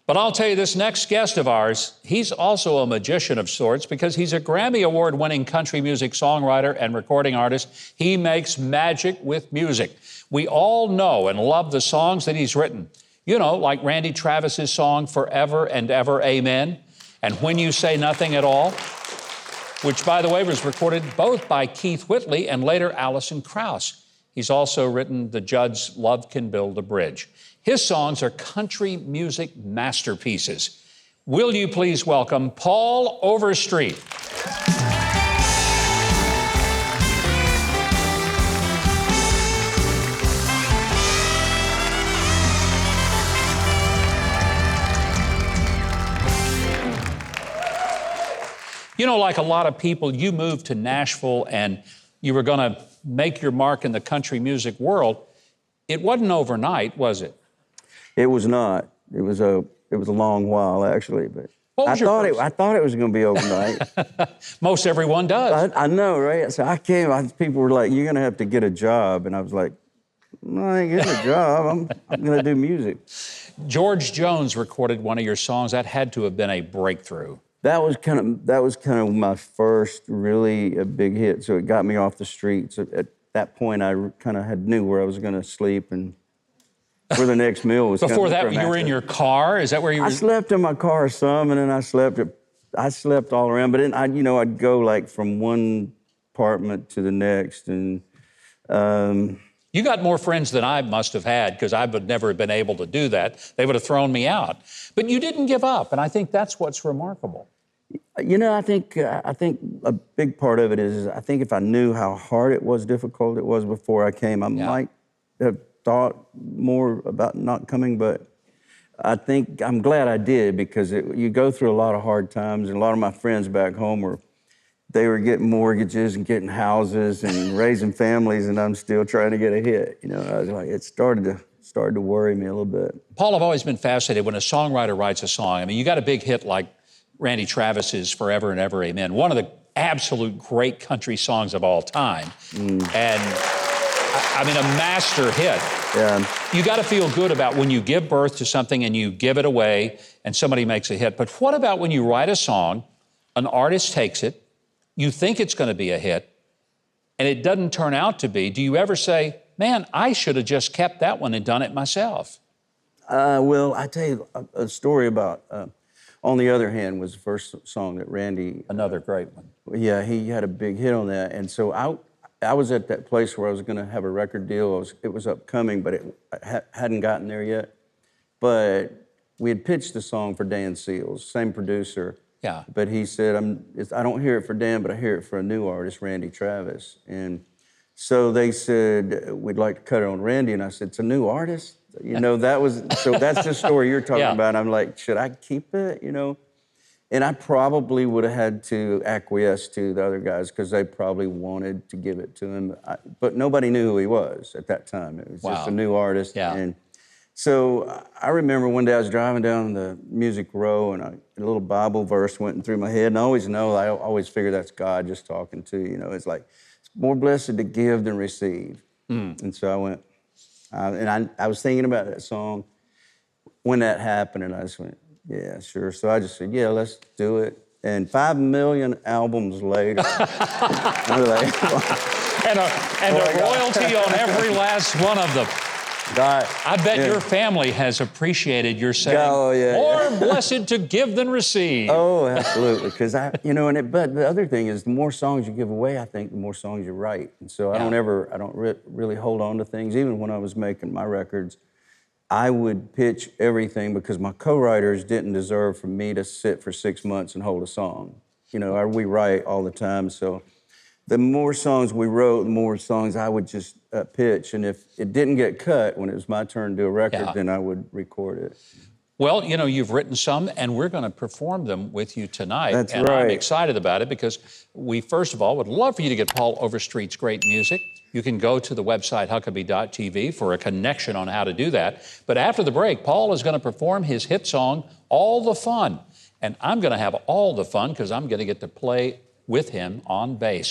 But I'll tell you, this next guest of ours, he's also a magician of sorts because he's a Grammy Award-winning country music songwriter and recording artist. He makes magic with music. We all know and love the songs that he's written. You know, like Randy Travis's song, Forever and Ever, Amen, and When You Say Nothing at All, which, by the way, was recorded both by Keith Whitley and later Allison Krauss. He's also written The Judd's Love Can Build a Bridge. His songs are country music masterpieces. Will you please welcome Paul Overstreet? You know, like a lot of people, you moved to Nashville and you were going to make your mark in the country music world. It wasn't overnight, was it? It was not. It was a long while, actually. But I thought it was going to be overnight. Most everyone does. I know, right? So I came. People were like, "You're going to have to get a job," and I was like, "I ain't getting a job. I'm going to do music." George Jones recorded one of your songs. That had to have been a breakthrough. That was kind of my first really big hit. So it got me off the streets. At that point, I kind of knew where I was going to sleep and where the next meal was. Before that, you were in your car? Is that where you were? I slept in my car some, and then I slept all around. But then I'd go like from one apartment to the next, and you got more friends than I must have had, because I would never have been able to do that. They would have thrown me out. But you didn't give up, and I think that's what's remarkable. You know, I think a big part of it is I think if I knew how hard it was, difficult it was before I came, I might have thought more about not coming. But I think I'm glad I did, because you go through a lot of hard times, and a lot of my friends back home were getting mortgages and getting houses and raising families, and I'm still trying to get a hit. You know, I was like, it started to worry me a little bit. Paul, I've always been fascinated when a songwriter writes a song. I mean, you got a big hit like Randy Travis's Forever and Ever, Amen, one of the absolute great country songs of all time. And I mean, a master hit. Yeah. You got to feel good about when you give birth to something and you give it away and somebody makes a hit. But what about when you write a song, an artist takes it, you think it's going to be a hit, and it doesn't turn out to be? Do you ever say, man, I should have just kept that one and done it myself? Well, I tell you a story about On the Other Hand was the first song that Randy... Another great one. Yeah, he had a big hit on that. And so I was at that place where I was going to have a record deal. It was upcoming, but I hadn't gotten there yet. But we had pitched the song for Dan Seals, same producer. Yeah. But he said, I don't hear it for Dan, but I hear it for a new artist, Randy Travis. And so they said, we'd like to cut it on Randy. And I said, it's a new artist? You know, so that's the story you're talking about. I'm like, should I keep it, you know? And I probably would have had to acquiesce to the other guys, because they probably wanted to give it to him. But nobody knew who he was at that time. It was just a new artist. Yeah. And so I remember one day I was driving down the Music Row, and a little Bible verse went through my head. And I always figure that's God just talking to you. You know, it's like, it's more blessed to give than receive. And so I went, and I was thinking about that song when that happened, and I just went, yeah, sure. So I just said, yeah, let's do it. And 5 million albums later, I'm like, and a royalty on every last one of them. I bet your family has appreciated your saying, more blessed to give than receive. Oh, absolutely. Because but the other thing is, the more songs you give away, I think the more songs you write. And so I don't really hold on to things. Even when I was making my records, I would pitch everything, because my co-writers didn't deserve for me to sit for 6 months and hold a song. You know, we write all the time, so the more songs we wrote, the more songs I would just pitch. And if it didn't get cut when it was my turn to do a record, then I would record it. Well, you know, you've written some, and we're going to perform them with you tonight. That's and right. I'm excited about it, because we, first of all, would love for you to get Paul Overstreet's great music. You can go to the website, Huckabee.tv, for a connection on how to do that. But after the break, Paul is going to perform his hit song, All the Fun. And I'm going to have all the fun, because I'm going to get to play with him on bass.